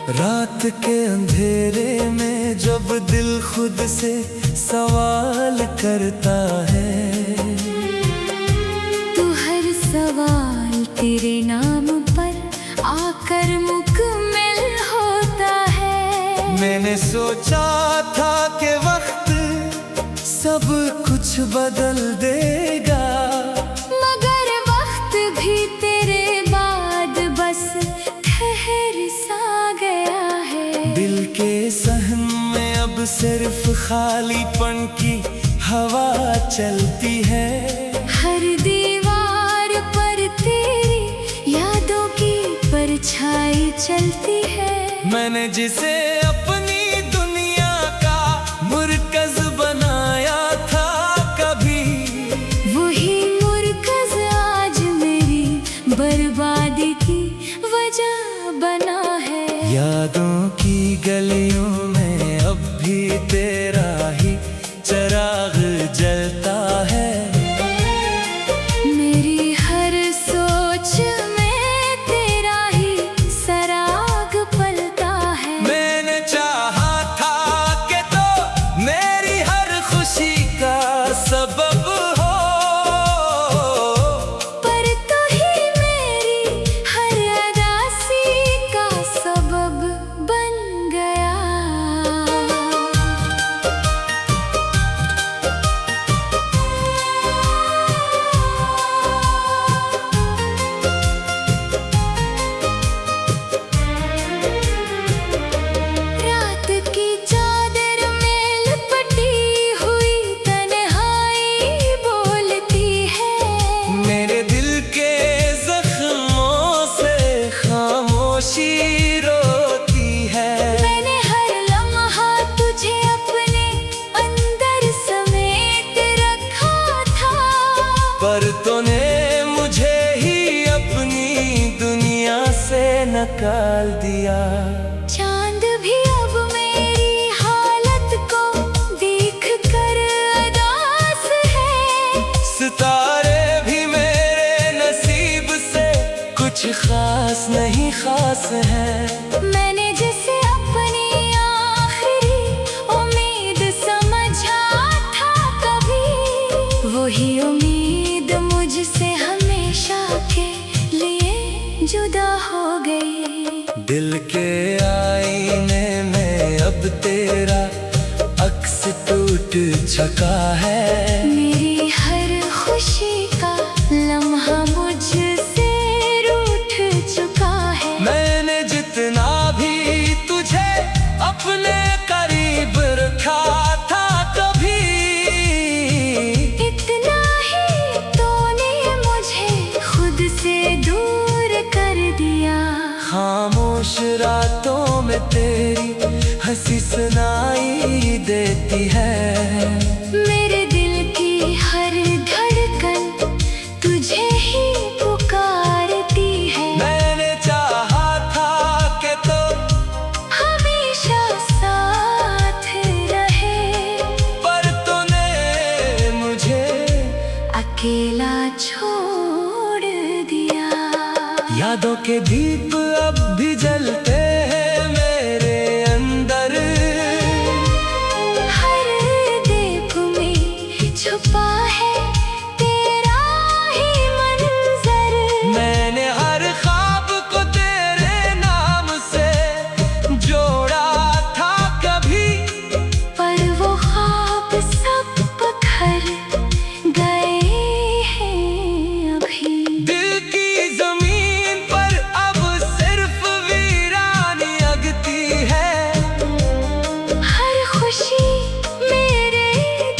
रात के अंधेरे में जब दिल खुद से सवाल करता है, तो हर सवाल तेरे नाम पर आकर मुकम्मल होता है। मैंने सोचा था कि वक्त सब कुछ बदल देगा, मगर वक्त भी तेरे बाद बस ठहर सा गया है। दिल के सहन में अब सिर्फ खालीपन की हवा चलती है। हर दीवार पर तेरी यादों की परछाई चलती है। मैंने जिसे अपनी दुनिया का मुर्कज बनाया था कभी, वही मुर्कज आज मेरी बर्बादी की वजह बना है। यादों की गलियों में अब भी तेरा ही चिराग जलता है। मेरी हर सोच में तेरा ही सराग पलता है। मैंने चाहा था कि तो मेरी हर खुशी का सबब हो, पर तू ही मेरी हर अदासी का सबब बन गया। रात की चादर में लिपटी हुई तन्हाई बोलती है। मेरे दिल के जख्मों से खामोशी रोती है। मैंने हर लम्हा तुझे अपने अंदर समेट रखा था, पर तूने मुझे ही अपनी दुनिया से निकाल दिया। चांद भी अब मेरी हालत को देख कर उदास है। सितारे भी मेरे नसीब से कुछ खास नहीं खास है। मैंने जिसे अपनी आखिरी उम्मीद समझा था कभी, वही उम्मीद मुझसे हमेशा के लिए जुदा हो गई। दिल के आईने में अब तेरा अक्स टूट चुका है। मेरी हर खुशी का लम्हा मुझसे रूठ चुका है। मैंने जितना भी तुझे अपने करीब रखा था कभी, इतना ही तूने मुझे खुद से दूर कर दिया। खामोश रातों में तेरी हंसी सुनाई देती है। मेरे दिल की हर धड़कन तुझे ही पुकारती है। मैंने चाहा था कि तो हमेशा साथ रहे, पर तूने मुझे अकेला छोड़ दिया। यादों के दीप अब भी जलते हैं मेरे अंदर। हर दीप में छुपा है तेरा ही मंजर। मैंने हर ख्वाब को तेरे नाम से जोड़ा था कभी, पर वो ख्वाब सब बिखर गए हैं अभी। दिल की जमीन पर अब सिर्फ वीरानी अगती है। हर खुशी मेरे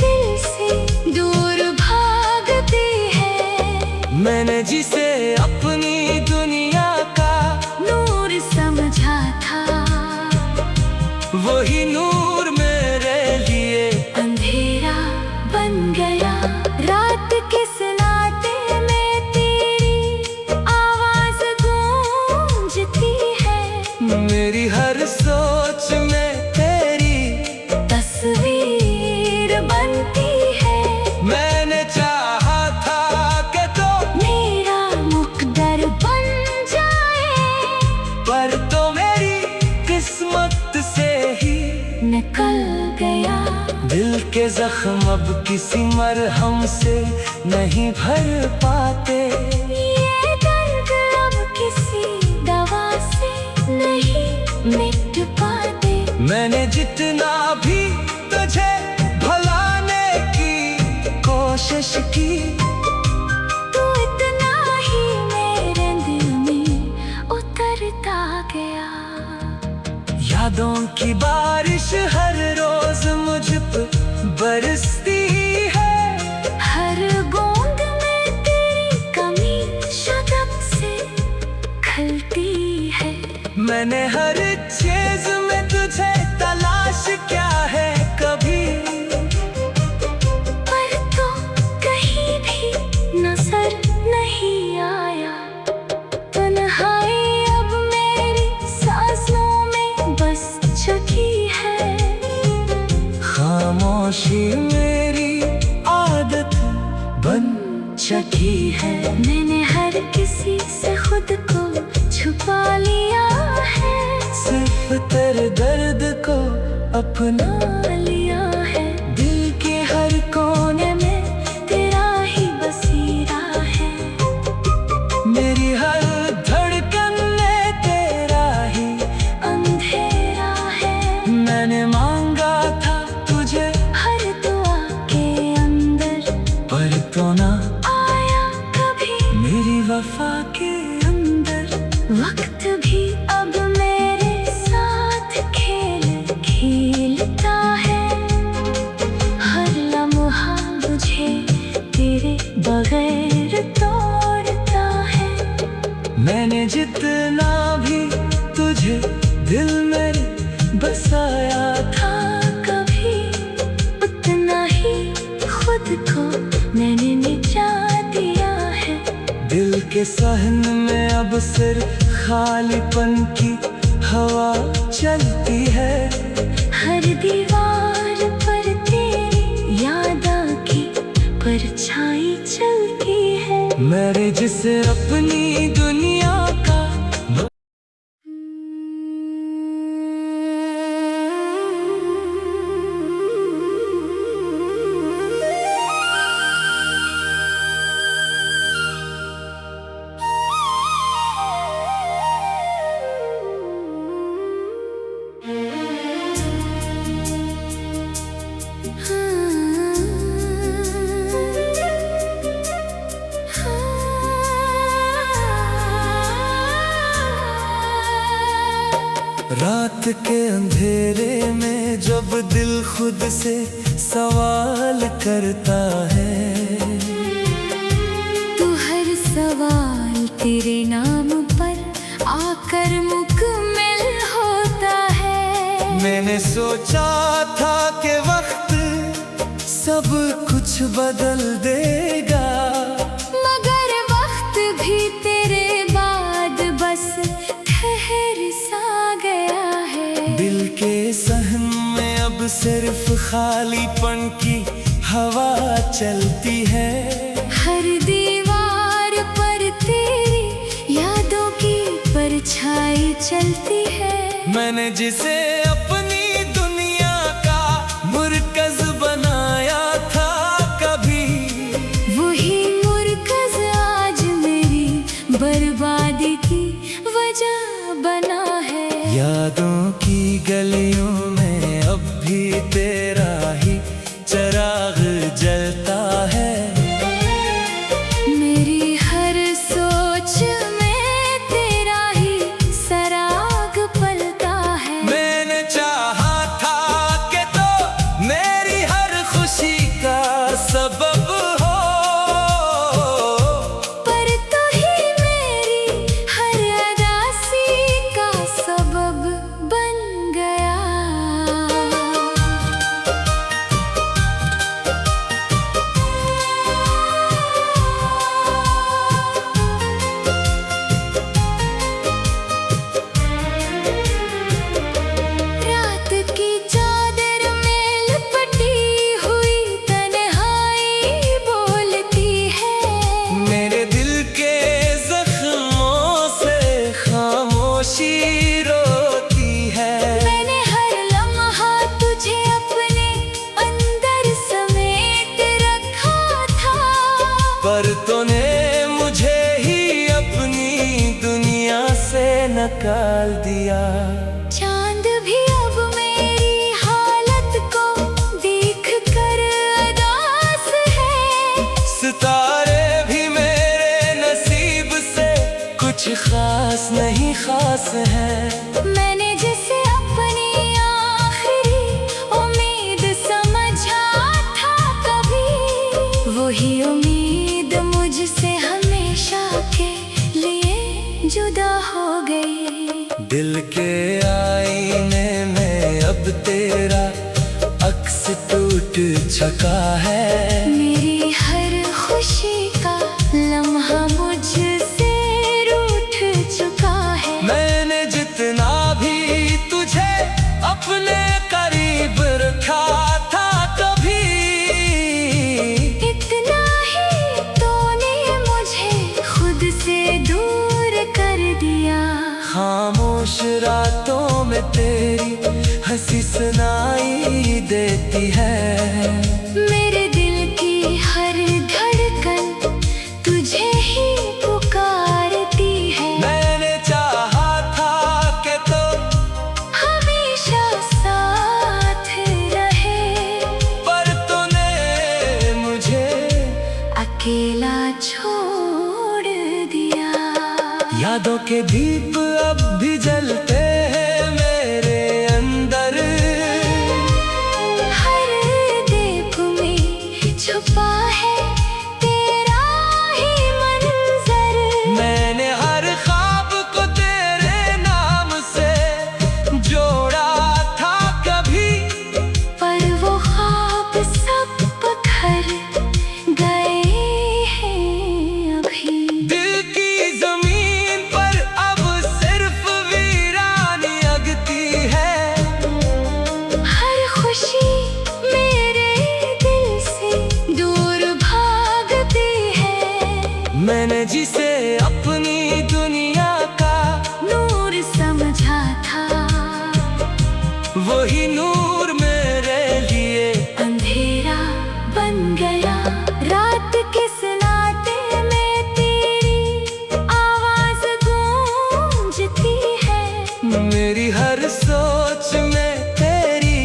दिल से दूर भागती है। मैंने जिसे अपनी दुनिया का नूर समझा था, वही नूर मेरे लिए अंधेरा बन गया। रात के सन्नाटे में तेरी आवाज गूंजती है। मेरी हर सोच में तेरी तस्वीर बनती है। मैंने चाहा था कि तो मेरा मुकद्दर बन जाए, पर तो मेरी दिल के जख्म अब किसी मरहम से नहीं भर पाते। ये दर्द अब किसी दवा से नहीं मिट पाते। मैंने जितना भी तुझे भुलाने की कोशिश की, तू इतना ही मेरे दिल में उतरता गया। यादों की बारिश हर रोज मुझ पे बरसती है। हर बूंद में तेरी कमी शब्द से खलती है। मैंने हर चीज में तुझे तलाश किया है कभी, पर तो कहीं भी नजर नहीं आया। तन्हाई अब मेरी सांसों में बस चुकी है। खामोशी मेरी आदत बन चुकी है। मैंने हर किसी से खुद को छुपा लिया है। सिर्फ तेरे दर्द को अपना लिया है। दिल के हर कोने में तेरा ही बसेरा है। मेरी हर धड़कन में तेरा ही अंधेरा है। मैंने मांगा था तुझे हर दुआ के अंदर, पर तो ना आया कभी मेरी वफा के अंदर। वक्त भी अब मेरे साथ खेल खेलता है। हर लम्हा मुझे तेरे बगैर तोड़ता है। मैंने जितना भी तुझे दिल में बसाया था कभी, उतना ही खुद को मैंने मिटा दिया है। दिल के सहन में अब सिर्फ खालीपन की हवा चलती है। हर दीवार पर तेरी यादा की परछाई चलती है। मेरे जिसे अपनी दुनिया का रात के अंधेरे में जब दिल खुद से सवाल करता है। तू हर सवाल तेरे नाम पर आकर मुकम्मल होता है। मैंने सोचा था कि वक्त सब कुछ बदल देगा, मगर वक्त भी तेरे बाद बस ठहर सा गया है। दिल के सहन में अब सिर्फ खालीपन की हवा चलती है। हर दीवार पर तेरी यादों की परछाई चलती है। मैंने जिसे अपनी दुनिया का मुर्कज बनाया था कभी, वही मुर्कज आज मेरी बर्बादी की वजह बना है। यादों की गलियों में अब भी तेरा ही चिराग जलता है। मेरी हर सोच में तेरा ही सराग पलता है। मैंने चाहा था कि तो मेरी हर खुशी का सबब हो, पर तू ही मेरी हर अदासी का सबब बन गया। रात की चादर में लिपटी हुई तन्हाई बोलती है। मेरे दिल के जख्मों से खामोशी रोती है। मैंने हर लम्हा तुझे अपने अंदर निकाल दिया। चांद भी अब मेरी हालत को देख कर उदास है। सितारे भी मेरे नसीब से कुछ खास नहीं खास है। मैंने जिसे अपनी आखिरी उम्मीद समझा था कभी, वही उम्मीद मुझसे हमेशा के लिए जुदा हो गई। दिल के आईने में अब तेरा अक्स टूट चुका है। मेरी हर खुशी का लम्हा मुझसे रूठ चुका है। मैंने जितना भी तुझे अपने करीब रखा था कभी, इतना ही तूने मुझे खुद से दूर कर दिया। खामोश रातों में तेरी हंसी सुनाई देती है। मेरे दिल की हर धड़कन तुझे ही पुकारती है। मैंने चाहा था कि तो हमेशा साथ रहे, पर तूने मुझे अकेला छोड़ दिया। यादों के दीप अब भी जलते हैं मेरे अंदर। हर दीप में छुपा है तेरा ही मंजर। मैंने हर ख्वाब को तेरे नाम से जोड़ा था कभी, पर वो ख्वाब सब बिखर गए हैं अभी। दिल की जमीन पर अब सिर्फ वीरानी अगती है। हर खुशी मेरे दिल से दूर भागती है। मैंने जिसे अपनी दुनिया का नूर समझा था, वही नूर मेरे लिए अंधेरा बन गया। रात के सन्नाटे में तेरी आवाज गूंजती है। मेरी हर सोच में तेरी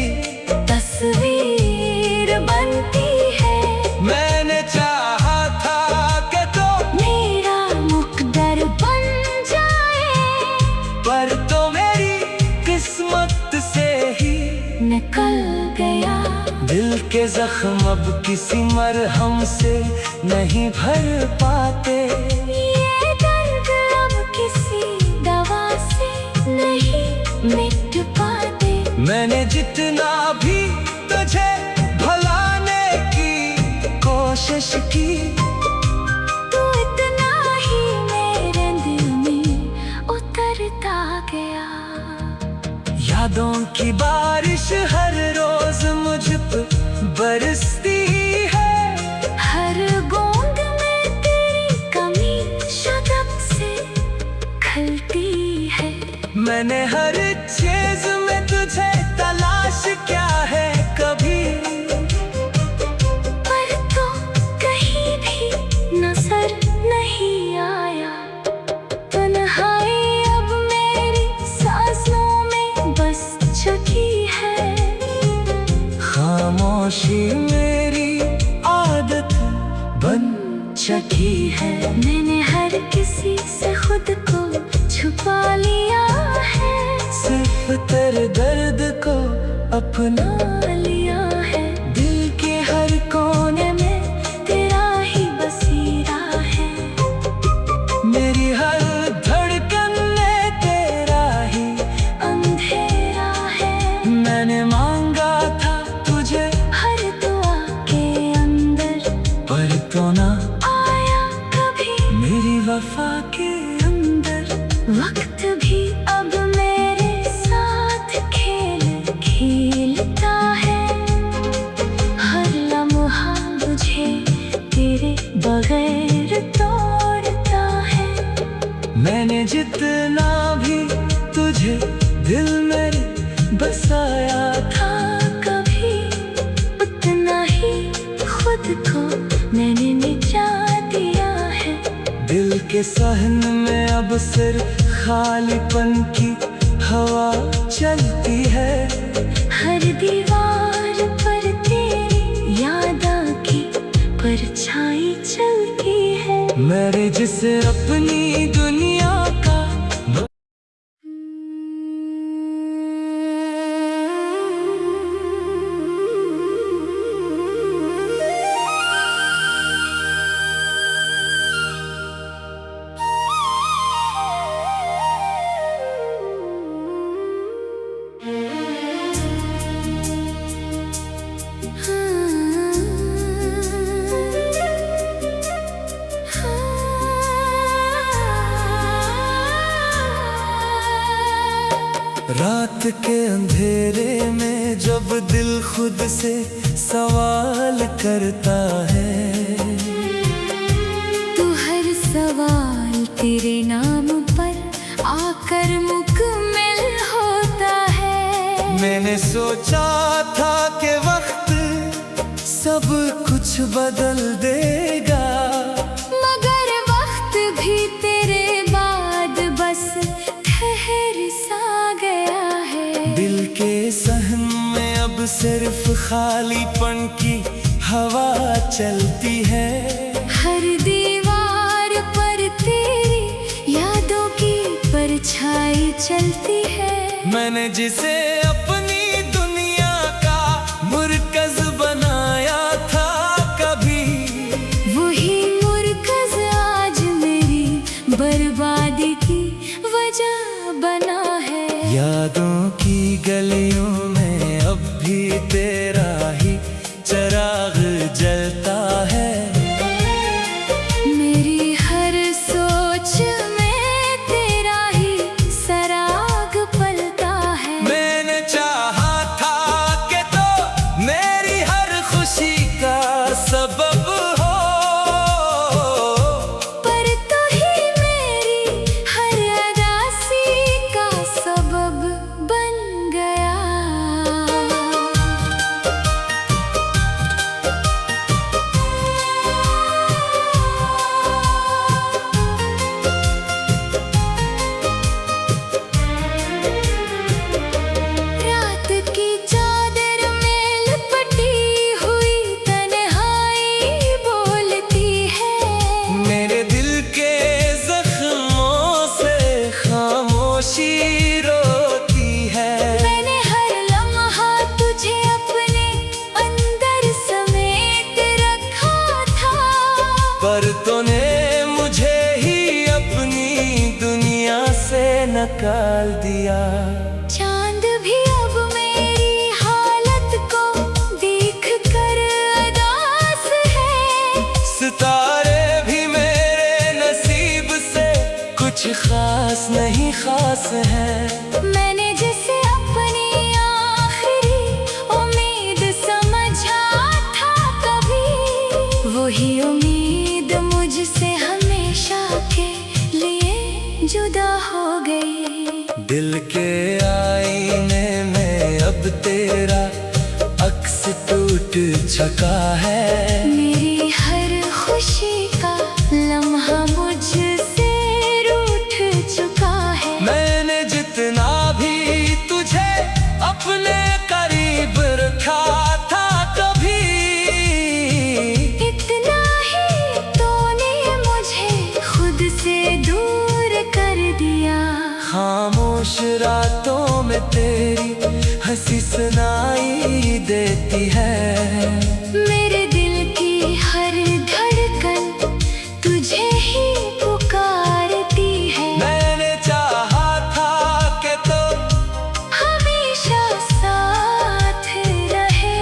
तस्वीर बनती है। मैंने चाहा था कि तो मेरा मुकद्दर बन जाए, पर तो मेरी किस्मत से ही निकल गया। दिल के जख्म अब किसी मरहम से नहीं भर पाते। ये दर्द अब किसी दवा से नहीं मिट पाते। मैंने जितना भी तुझे भुलाने की कोशिश की, तू इतना ही मेरे दिल में उतरता गया। यादों की बारिश हर रोज मुझ पर बरसती है। हर बूंद में तेरी कमी शदब से खलती है। मैंने हर चीज में तुझे तलाश क्या है कभी, पर तो कहीं भी नजर नहीं आया। तन्हाई अब मेरी सांसों में बस चुकी है। खामोशी मेरी आदत बन चुकी है। मैंने हर किसी से खुद को छुपा लिया है। सिर्फ तेरे दर्द को अपना लिया है। दिल के हर कोने में तेरा ही बसेरा है। मेरी हर धड़कन में तेरा ही अंधेरा है। मैंने मांगा था तुझे हर दुआ के अंदर, पर तो ना आया कभी मेरी वफा के अंदर। वक्त भी अब मेरे साथ खेल खेलता है। हर लम्हा मुझे तेरे बगैर तोड़ता है। मैंने जितना भी तुझे दिल मेरे बसाया था कभी, उतना ही खुद को मैंने मिटा दिया है। दिल के सहन में अब सिर्फ खालीपन की हवा चलती है। हर दीवार पर तेरी यादों की परछाई चलती है। मेरे जिसे अपनी दुनिया का रात के अंधेरे में जब दिल खुद से सवाल करता है, तू हर सवाल तेरे नाम पर आकर मुकम्मल होता है। मैंने सोचा था कि वक्त सब कुछ बदल देगा, मगर वक्त भी तेरे बाद बस ठहर सा गया है। दिल के सहन में अब सिर्फ खालीपन की हवा चलती है। हर दीवार पर तेरी यादों की परछाई चलती है। मैंने जिसे अपनी दुनिया का मुर्कज बनाया था कभी, वही मुर्कज आज मेरी बर्बादी की वजह बना है। यादों की गलियों में अब भी तेरा ही चिराग जलता है। मेरी हर सोच में तेरा ही सराग पलता है। मैंने चाहा था कि तो मेरी हर खुशी का सबब हो, पर तू ही मेरी हर अदासी का सबब बन गया। रात की चादर में लिपटी हुई तन्हाई बोलती है। मेरे दिल के जख्मों से खामोशी रोती है। मैंने हर लम्हा तुझे अपने अंदर समेट रखा था, पर तूने मुझे ही अपनी दुनिया से निकाल दिया। चांद भी अब मेरी हालत को देख कर उदास है। सितारे भी मेरे नसीब से कुछ खास नहीं खास है। मैंने जिसे अपनी आखिरी उम्मीद समझा था कभी, वही उम्मीद मुझसे हमेशा के लिए जुदा हो गई। दिल के आईने में अब तेरा अक्स टूट चुका है। मेरी हर खुशी का लम्हा मुझसे रूठ चुका है। मैंने जितना भी तुझे अपने करीब रखा था कभी, इतना ही तूने मुझे खुद से दूर कर दिया। खामोश रातों में तेरी हंसी सुनाई देती है। मेरे दिल की हर धड़कन तुझे ही पुकारती है। मैंने चाहा था कि तो हमेशा साथ रहे,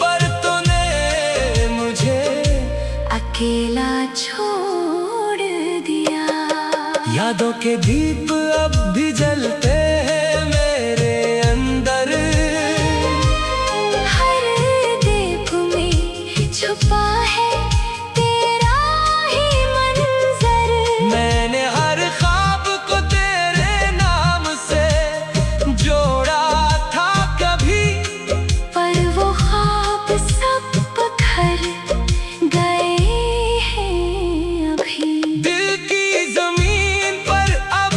पर तूने मुझे अकेला छोड़ दिया। यादों के दीप अब भी जलते हैं मेरे अंदर। हर दीप में छुपा है तेरा ही मंजर। मैंने हर ख्वाब को तेरे नाम से जोड़ा था कभी, पर वो ख्वाब सब बिखर गए हैं अभी। दिल की जमीन पर अब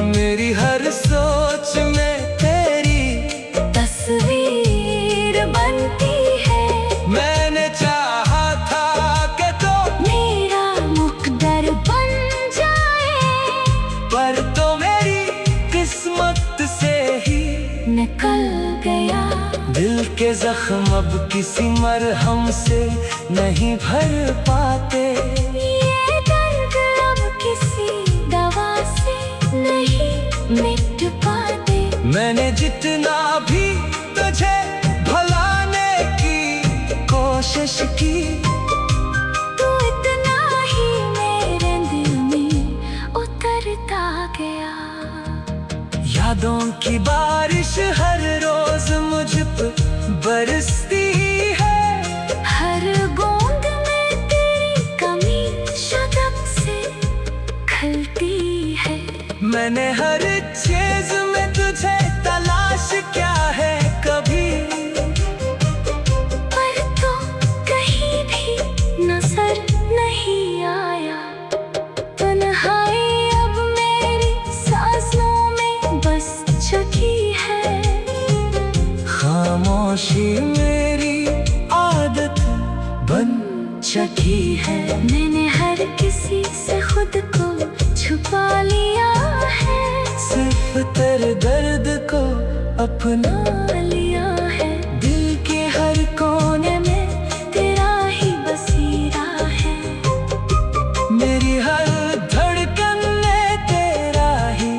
मेरी हर सोच में तेरी तस्वीर बनती है। मैंने चाहा था कि तो मेरा मुकद्दर बन जाए, पर तो मेरी किस्मत से ही निकल गया। दिल के जख्म अब किसी मरहम से नहीं भर पाते। ये दर्द अब किसी दवा से नहीं मिट पाते। मैंने जितना भी तुझे भुलाने की कोशिश की, तू इतना ही मेरे दिल में उतरता गया। यादों की बारिश हर रोज मुझ पर बरसती है। हर बूंद में तेरी कमी शदब से खलती है। मैंने हर चीज में तुझे तलाश किया है कभी, पर तो कहीं भी नजर नहीं आया। तन्हाई अब मेरी सांसों में बस चुकी है। खामोशी मेरी आदत बन चुकी है। मैंने हर किसी से खुद को छुपा लिया है। सिर्फ तेरे दर्द को अपना लिया है। दिल के हर कोने में तेरा ही बसेरा है। मेरी हर धड़कन में तेरा ही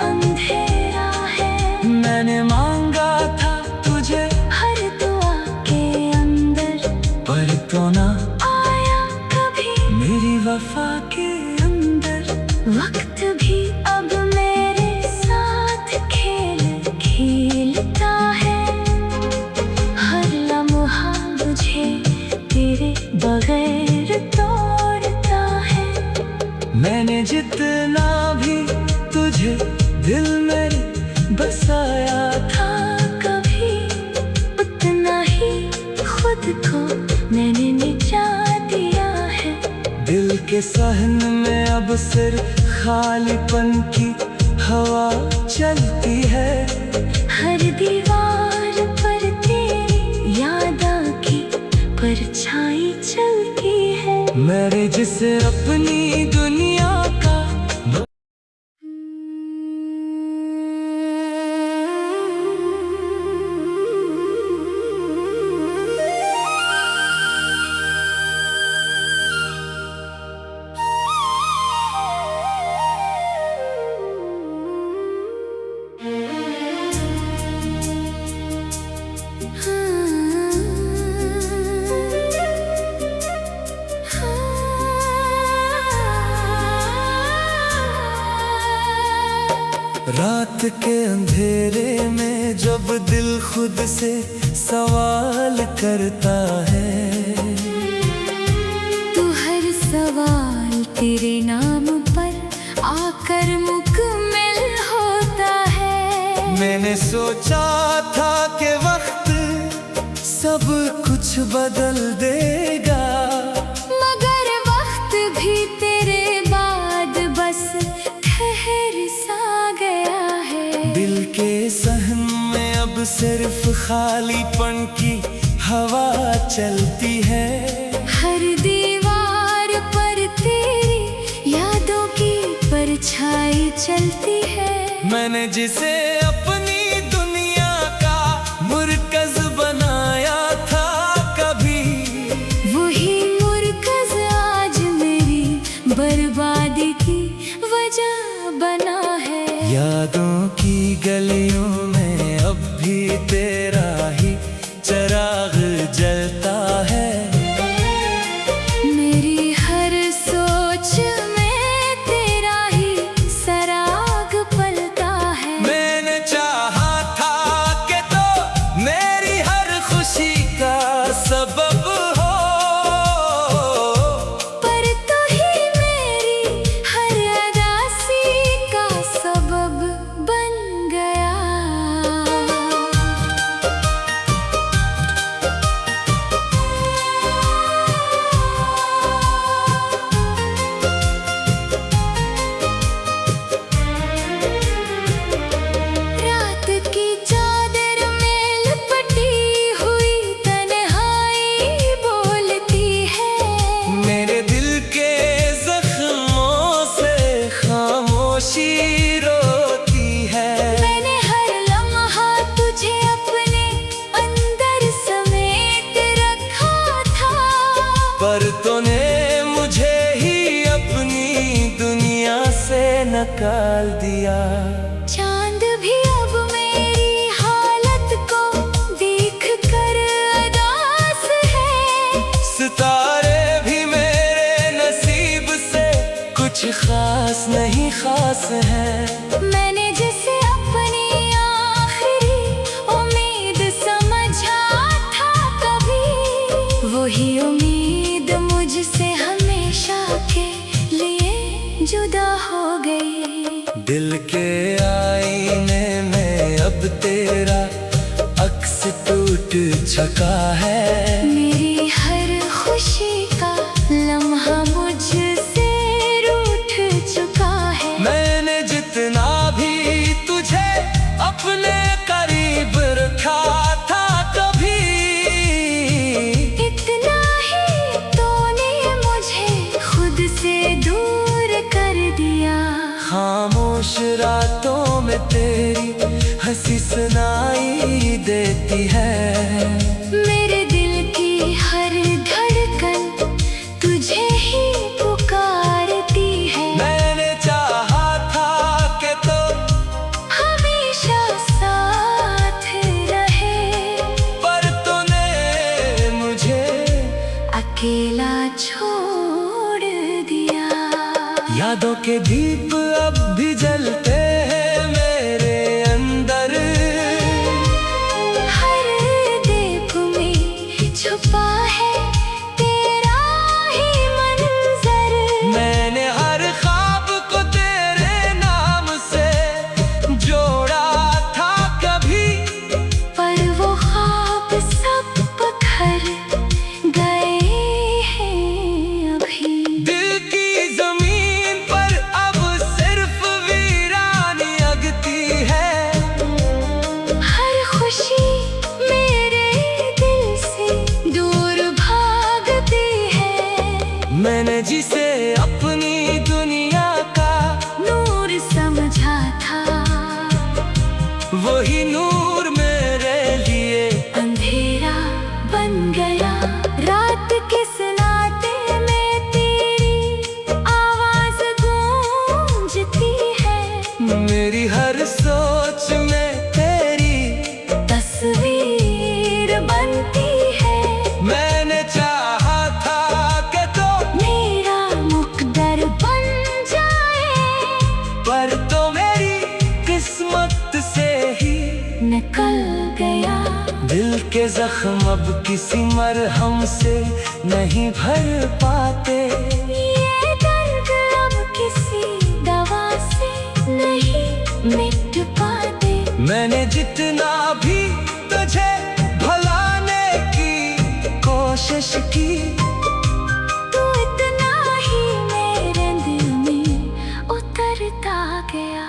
अंधेरा है। मैंने मांगा था तुझे हर दुआ के अंदर, पर तो ना आया कभी मेरी वफा के अंदर। वक्त भी अब मेरे साथ खेल खेलता है। हर लम्हा मुझे तेरे बगैर तोड़ता है। मैंने जितना भी तुझे दिल में बसाया था, कभी उतना ही खुद को मैंने मिटा दिया है। दिल के सहन में अब सिर्फ खालीपन की हवा चलती है। हर दीवार पर तेरी यादों की परछाई चलती है। मेरे जिसे अपनी दुनिया का रात के अंधेरे में जब दिल खुद से सवाल करता है। तू हर सवाल तेरे नाम पर आकर मुकम्मल होता है। मैंने सोचा था कि वक्त सब कुछ बदल देगा, मगर वक्त भी तेरे बाद बस ठहर सा गया है। दिल के सहन में अब सिर्फ खालीपन की हवा चलती है। हर दीवार पर तेरी यादों की परछाई चलती है। मैंने जिसे अपनी दुनिया का मुर्कज बनाया था कभी, वही मुर्कज आज मेरी बर्बादी की वजह बना है। यादों की गलियों में अब भी तेरा ही चिराग जलता है। मेरी हर सोच में तेरा ही सराग पलता है। मैंने चाहा था कि तो मेरी हर खुशी का सबब हो, पर तू ही मेरी हर अदासी का सबब बन गया। एहसास है। मैंने जिसे अपनी आखिरी उम्मीद समझा था कभी, वही उम्मीद मुझसे हमेशा के लिए जुदा हो गई। दिल के आईने में अब तेरा अक्स टूट चुका है। मेरी हर खुशी का लम्हा मुझसे रूठ चुका है। मैंने जितना भी तुझे अपने करीब रखा था कभी, इतना ही तूने मुझे खुद से दूर कर दिया। खामोश रातों में तेरी हंसी सुनाई देती है। मेरे दिल की हर धड़कन तुझे ही पुकारती है। मैंने चाहा था कि तो हमेशा साथ रहे, पर तूने मुझे अकेला छोड़ दिया। यादों के दीप अब भी जलते हैं मेरे अंदर। हर दीप में छुपा है तेरा ही मंजर। मैंने हर ख्वाब को तेरे नाम से जोड़ा था कभी, पर वो ख्वाब सब बिखर गए हैं अभी। दिल की जमीन पर अब सिर्फ वीरानी अगती है। हर खुशी मेरे दिल से दूर भागती है। मैंने जिसे अपनी दुनिया का नूर समझा था, वही नूर मेरे लिए अंधेरा बन गया। रात के सन्नाटे में तेरी आवाज गूंजती है। मेरी हर सोच में तेरी तस्वीर बनती है। मैंने चाहा था कि तो मेरा मुकद्दर बन जाए, पर तो मेरी किस्मत से ही निकल गया। दिल के जख्म अब किसी मरहम से नहीं भर पाते। ये दर्द अब किसी दवा से नहीं मिट पाते। मैंने जितना भी तुझे भुलाने की कोशिश की, तू इतना ही मेरे दिल में उतरता गया।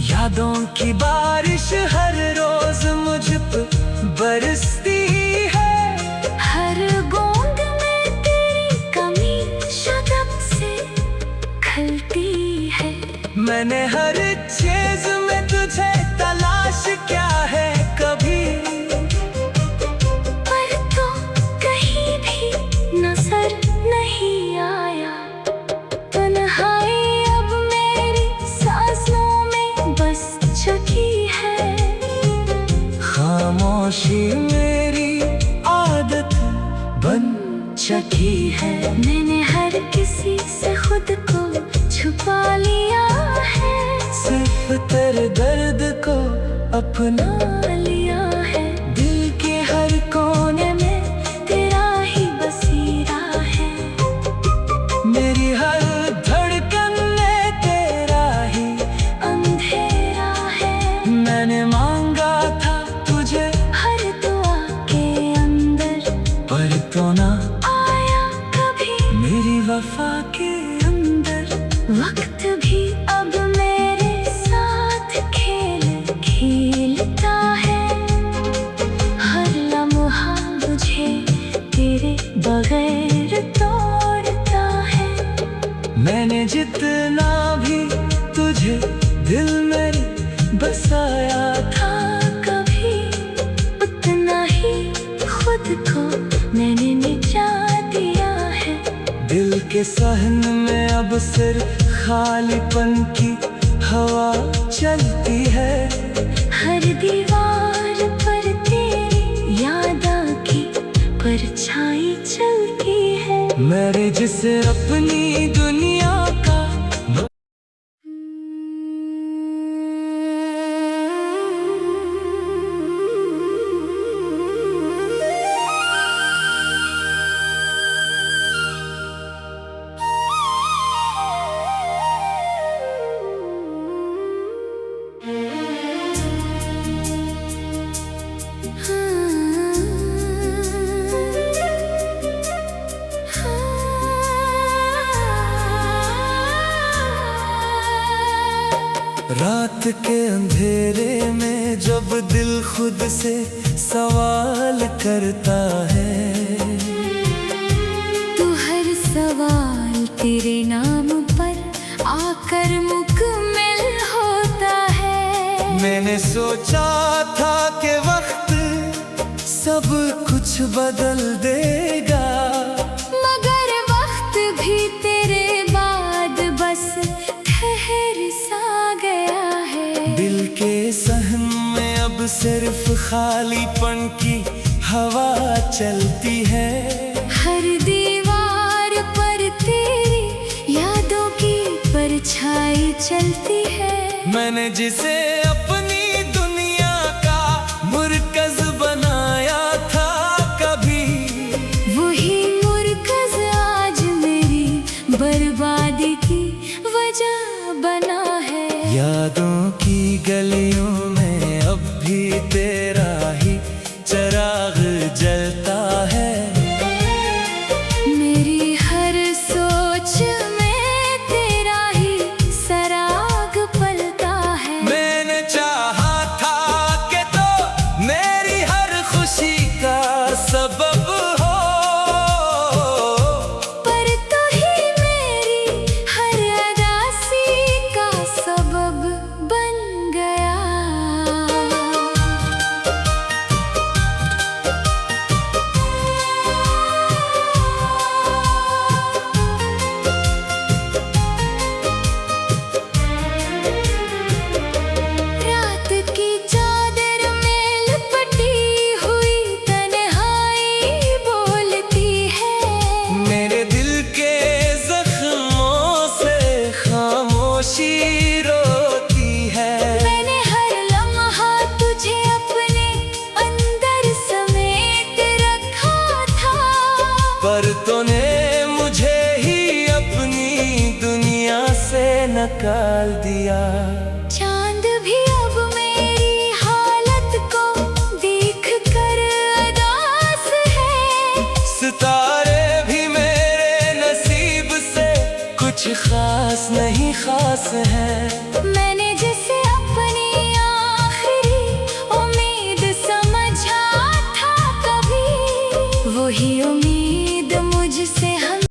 यादों की बारिश हर रोज मुझ पर बरसती है। हर बूंद में तेरी कमी शबनम से खलती है। मैंने हर चीज में तुझे तलाश किया है कभी, पर तो कहीं भी नजर नहीं आया। तन्हाई अब मेरी सांसों में बस चुकी है। खामोशी मेरी आदत बन चुकी है। मैंने हर किसी से खुद को छुपा लिया है। सिर्फ तेरे दर्द को अपना लिया है। दिल के हर कोने में तेरा ही बसेरा है। मेरी हर धड़कन में तेरा ही अंधेरा है। मैंने मांगा था तुझे हर दुआ के अंदर, पर तो ना आया कभी मेरी वफा के अंदर। वक्त भी अब मेरे साथ खेल खेलता है। हर लम्हा मुझे तेरे बगैर तोड़ता है। मैंने जितना भी तुझे दिल में बसाया था कभी, उतना ही खुद को मैंने मिटा दिया है। दिल के सहन में अब सिर्फ खालीपन की हवा चलती है। हर दीवार पर तेरी याद की परछाई चलती है। मेरे जिसे अपनी दुनिया का रात के अंधेरे में जब दिल खुद से सवाल करता है, तू हर सवाल तेरे नाम पर आकर मुकम्मल होता है। मैंने सोचा था कि वक्त सब कुछ बदल देगा, मगर वक्त भी तेरे बाद बस ठहर सा गया है। दिल के सहन में अब सिर्फ खालीपन की हवा चलती है। हर दीवार पर तेरी यादों की परछाई चलती है। मैंने जिसे अपनी दुनिया का मुर्कज बनाया था, कभी वही मुर्कज आज मेरी बर्बादी की वजह बना है। यादों की गलियों में अब भी तेरा ही चिराग जलता है। मेरी हर सोच में तेरा ही सराग पलता है। मैंने चाहा था कि तो मेरी हर खुशी का सबब हो, पर तू ही मेरी हर अदासी का सबब बन गया। रात की चादर में लिपटी हुई तन्हाई बोलती है। मेरे दिल के जख्मों से खामोशी रोती है। मैंने हर लम्हा तुझे अपने अंदर समेट रखा था, पर तूने मुझे ही अपनी दुनिया से निकाल दिया। चांद भी अब मेरी हालत को देख कर उदास है। सितारे भी मेरे नसीब से कुछ खास नहीं खास है। मैंने जिसे अपनी आखिरी उम्मीद समझा था, कभी वही उम्मीद